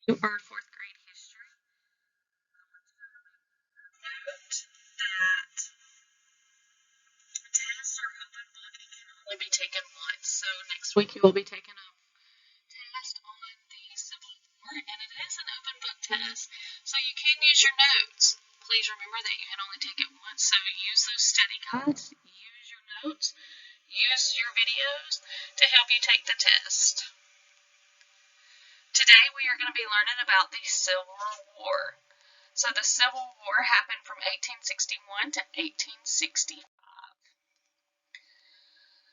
You are fourth grade history. Note that tests are open book and can only be taken once. So next week you will be taking a test on the Civil War, and it is an open book test, so you can use your notes. Please remember that you can only take it once, so use those study guides, use your notes, use your videos to help you take the test. Today we are going to be learning about the Civil War. So the Civil War happened from 1861 to 1865.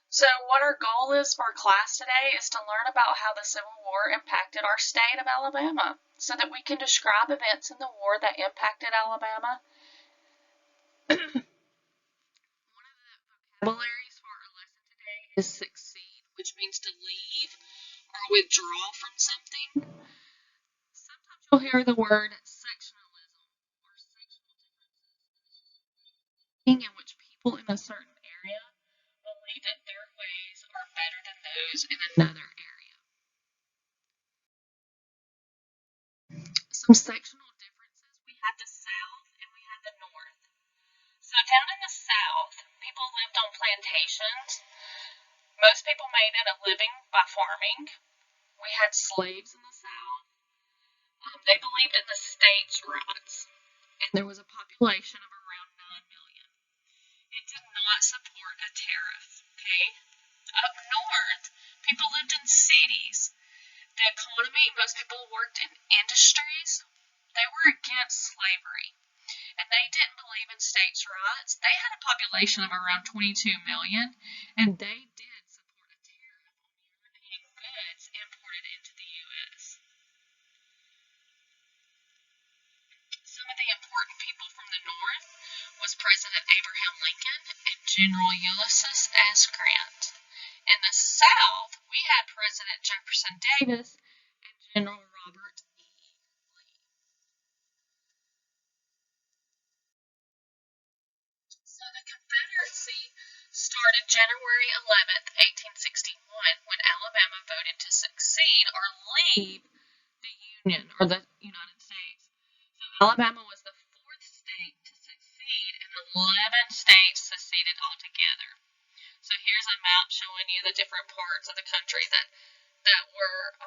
So what our goal is for class today is to learn about how the Civil War impacted our state of Alabama so that we can describe events in the war that impacted Alabama. One of the vocabularies for our lesson today is succeed, which means to leave or withdraw from something. Sometimes you'll hear the word sectionalism or sectional differences, in which people in a certain area believe that their ways are better than those in another area. Some sectional differences, we have the South and we have the North. So down in the South, people lived on plantations. Most people made it a living by farming. We had slaves in the South. They believed in the states' rights, and there was a population of around 9 million. It did not support a tariff, okay? Up north, people lived in cities. The economy, most people worked in industries. They were against slavery, and they didn't believe in states' rights. They had a population of around 22 million, and they did support a tariff on European goods imported into the U.S. Some of the important people from the North was President Abraham Lincoln and General Ulysses S. Grant. In the South, we had President Jefferson Davis and General Robert E. Lee. So the Confederacy started January 11th, 1861, when Alabama voted to succeed or leave the Union, or the United States. So Alabama was the fourth state to succeed, and 11 states seceded altogether. So here's a map showing you the different parts of the country that were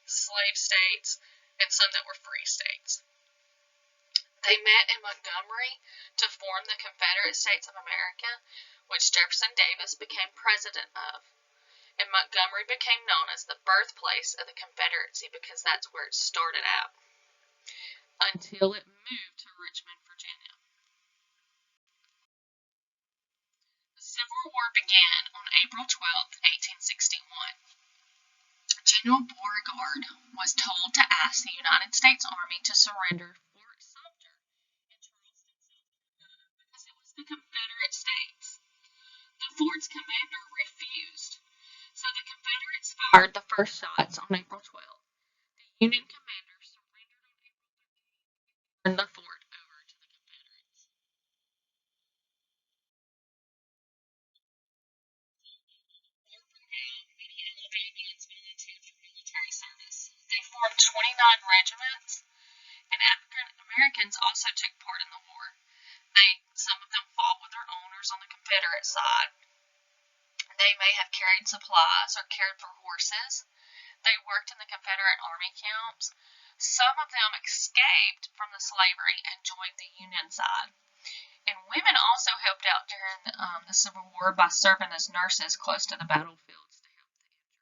slave states and some that were free states. They met in Montgomery to form the Confederate States of America, which Jefferson Davis became president of. And Montgomery became known as the birthplace of the Confederacy because that's where it started out, until it moved to Richmond, Virginia. The Civil War began on April 12, 1861. General Beauregard was told to ask the United States Army to surrender Fort Sumter in Charleston, South Carolina, because it was the Confederate States. The fort's commander refused, so the Confederates fired the first shots on April 12th. The Union commander surrendered on April 13th and turned the fort over to the Confederates. Many Alabamians volunteered for military service. They formed 29 regiments, and African Americans also took part in the war. Some of them fought with their owners on the Confederate side. They may have carried supplies or cared for horses. They worked in the Confederate army camps. Some of them escaped from the slavery and joined the Union side. And women also helped out during the Civil War by serving as nurses close to the battlefields to help the injured.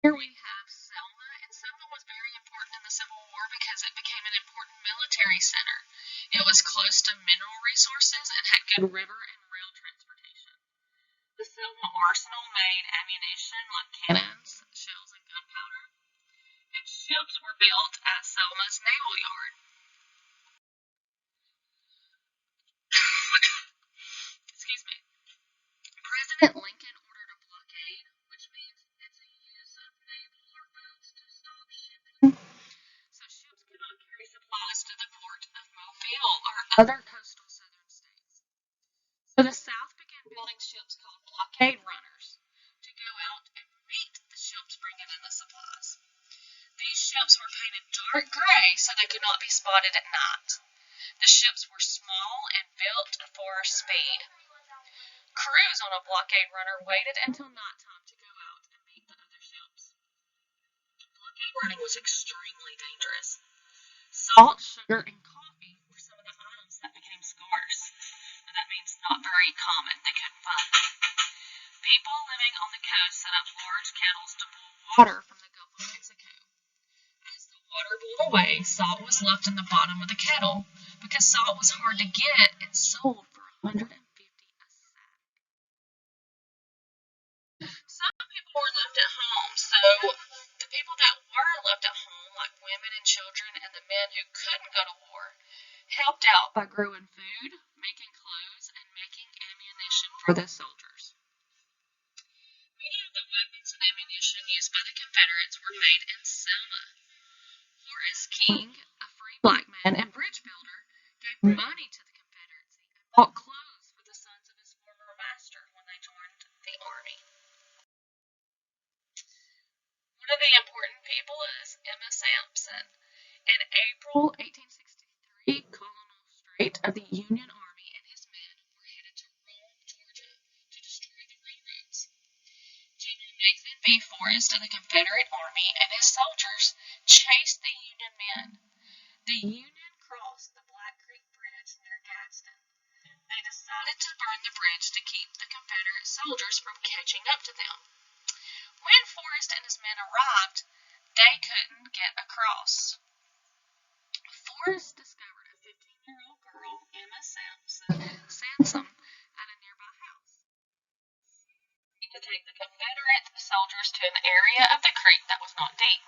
Here we have Selma, and Selma was very important in the Civil War because it became an important military center. It was close to mineral resources and had good river and rail transportation. The Selma arsenal-made ammunition like cannons, shells, and gunpowder. And ships were built at Selma's naval yard. Excuse me. President Lincoln ordered a blockade, which means it's the use of naval or boats to stop shipping. So ships could not carry supplies to the port of Mobile or other coastal southern states. So the South began building ships called blockade runners to go out and meet the ships bringing in the supplies. These ships were painted dark gray so they could not be spotted at night. The ships were small and built for speed. Crews on a blockade runner waited until nighttime to go out and meet the other ships. Blockade running was extremely dangerous. Salt, sugar, and coffee were some of the items that became scarce. That means not very common. They couldn't find them. People living on the coast set up large kettles to boil water from the Gulf of Mexico. As the water boiled away, salt was left in the bottom of the kettle. Because salt was hard to get, it sold for $150 a sack. Some people were left at home, so the people that were left at home, like women and children and the men who couldn't go to war, helped out by growing food, making clothes, and making ammunition for the soldiers. Many of the weapons and ammunition used by the Confederates were made in Selma. Horace King, a free black man and bridge builder, gave money to the Confederacy and bought clothes for the sons of his former master when they joined the army. One of the important people is Emma Sampson. In April 1863, Colonel Streight of the Union Army and his men were headed to Rome, Georgia, to destroy the railroads. General Nathan B. Forrest of the Confederate Army and his soldiers chased the Union men. The Union crossed the Black Creek Bridge near Gadsden. They decided to burn the bridge to keep the Confederate soldiers from catching up to them. When Forrest and his men arrived, they couldn't get across. Forrest discovered a 15-year-old girl, Emma Sansom, at a nearby house. She to take the Confederate soldiers to an area of the creek that was not deep.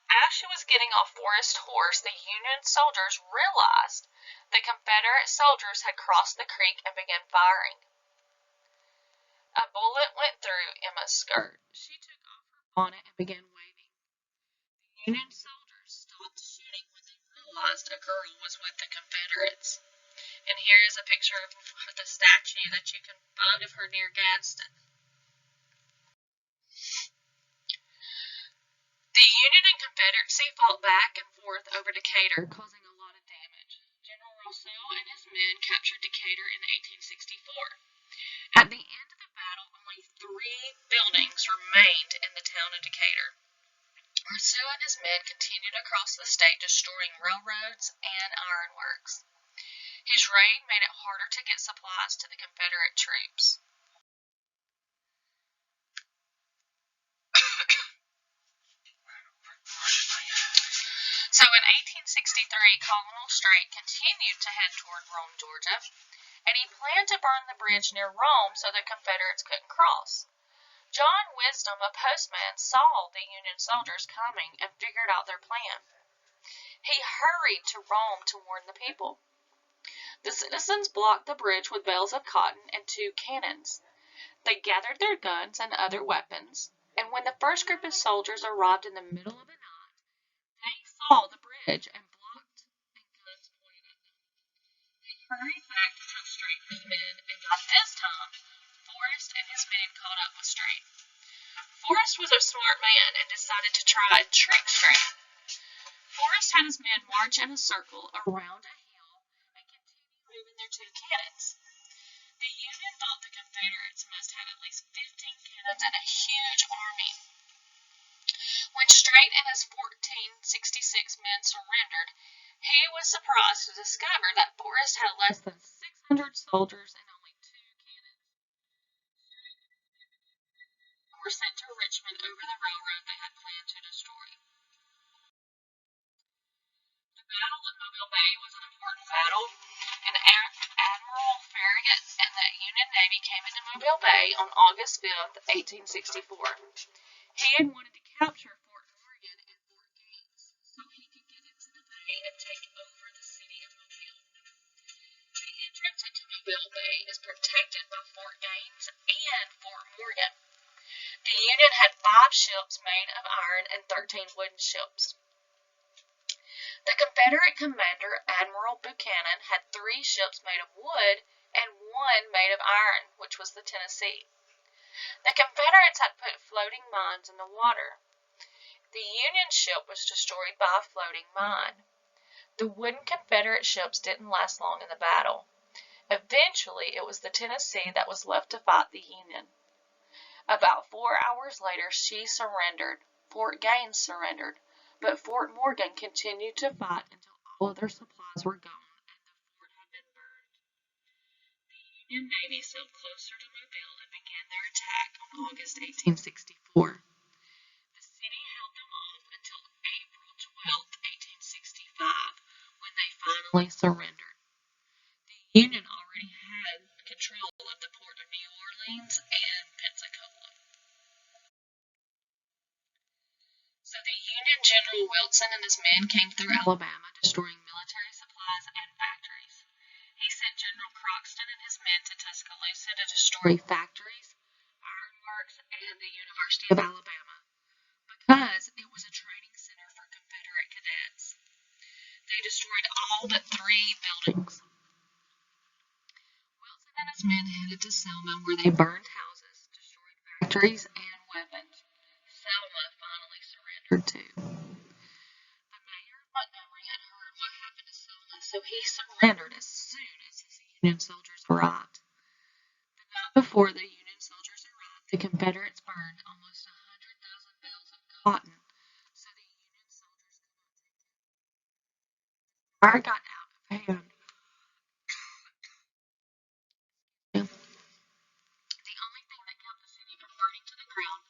As she was getting off Forrest's horse, the Union soldiers realized the Confederate soldiers had crossed the creek and began firing. A bullet went through Emma's skirt. She took off her bonnet and began waving. The Union soldiers stopped shooting when they realized a girl was with the Confederates. And here is a picture of the statue that you can find of her near Gadsden. The Union and Confederacy fought back and forth over Decatur, causing a lot of damage. General Rousseau and his men captured Decatur in 1864. At the end of the battle, only 3 buildings remained in the town of Decatur. Rousseau and his men continued across the state, destroying railroads and ironworks. His raid made it harder to get supplies to the Confederate troops. So in 1863, Colonel Streight continued to head toward Rome, Georgia, and he planned to burn the bridge near Rome so the Confederates couldn't cross. John Wisdom, a postman, saw the Union soldiers coming and figured out their plan. He hurried to Rome to warn the people. The citizens blocked the bridge with bales of cotton and 2 cannons. They gathered their guns and other weapons, and when the first group of soldiers arrived in the middle of the night, they saw the bridge and blocked and guns pointed at them. They hurried back to tell Streight and his men, and by this time, Forrest and his men caught up with Streight. Forrest was a smart man and decided to try and trick Streight. Forrest had his men march in a circle around a hill and continue moving their 2 cannons. The Union thought the Confederates must have at least 15 cannons and a huge army. When Streight and his 1466 men surrendered, he was surprised to discover that Forrest had less than 600 soldiers and only 2 cannons. They were sent to Richmond over the railroad they had planned to destroy. The Battle of Mobile Bay was an important battle, and Admiral Farragut and the Union Navy came Mobile Bay on August 5th, 1864. He had wanted to capture Fort Morgan and Fort Gaines so he could get into the bay and take over the city of Mobile. The entrance into Mobile Bay is protected by Fort Gaines and Fort Morgan. The Union had 5 ships made of iron and 13 wooden ships. The Confederate commander, Admiral Buchanan, had 3 ships made of wood and 1 made of iron, which was the Tennessee. The Confederates had put floating mines in the water. The Union ship was destroyed by a floating mine. The wooden Confederate ships didn't last long in the battle. Eventually, it was the Tennessee that was left to fight the Union. About 4 hours later, she surrendered. Fort Gaines surrendered, but Fort Morgan continued to fight until all of their supplies were gone and the fort had been burned. The Union Navy sailed closer to Mobile and began their attack on August 1864. The city held them off until April 12, 1865, when they finally surrendered. The Union already had control of the port of New Orleans and Pensacola. So the Union General Wilson and his men came through Alabama, destroying military supplies and factories. He sent General Croxton and his men to Tuscaloosa to destroy factories, ironworks, and the University of Alabama, because it was a training center for Confederate cadets. They destroyed all but 3 buildings. Wilson and his men headed to Selma, where they burned houses, destroyed factories, and weapons. Selma finally surrendered too. The mayor of Montgomery had heard what happened to Selma, so he surrendered as soon as his Union soldiers arrived. The night before the Union soldiers arrived, the Confederates burned almost 100,000 bales of cotton, so the Union soldiers could not take them. The fire got out of hand. The only thing that kept the city from burning to the ground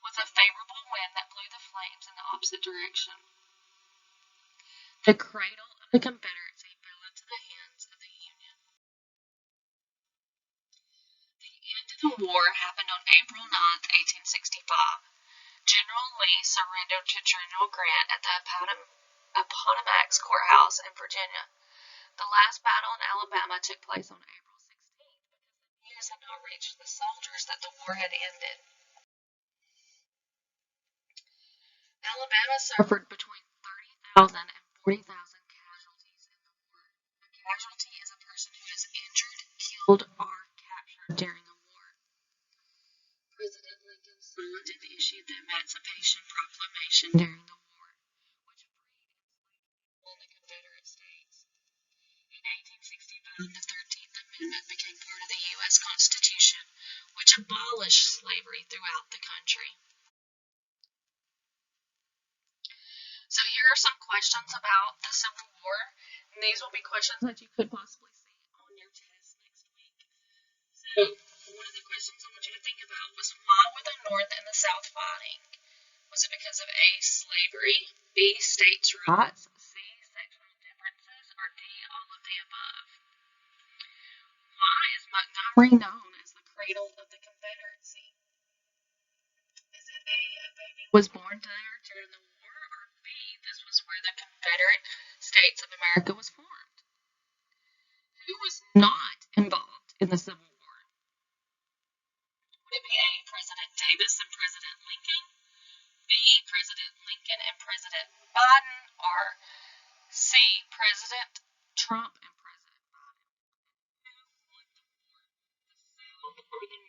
was a favorable wind that blew the flames in the opposite direction. The cradle of the Confederacy fell into the hands of the Union. The end of the war happened on April 9, 1865. General Lee surrendered to General Grant at the Appomattox Courthouse in Virginia. The last battle in Alabama took place on April 16th because the news had not reached the soldiers that the war had ended. Alabama suffered between 30,000 and 40,000 casualties in the war. A casualty is a person who is injured, killed, or captured during the war. President Lincoln signed and issued the Emancipation Proclamation during the war, which freed enslaved people in the Confederate States. In 1865, the 13th Amendment became part of the U.S. Constitution, which abolished slavery throughout the country. So here are some questions about the Civil War, and these will be questions that you could possibly see on your test next week. So one of the questions I want you to think about was, why were the North and the South fighting? Was it because of A, slavery, B, states' rights, C, sectional differences, or D, all of the above? Why is Montgomery known as the cradle of the Confederacy? Is it A, a baby was born there during the war, or B, this was where the Confederate States of America was formed? Who was not involved in the Civil War? Would it be A, President Davis and President Lincoln, B, President Lincoln and President Biden, or C, President Trump and President Biden? Who won the war, the South or the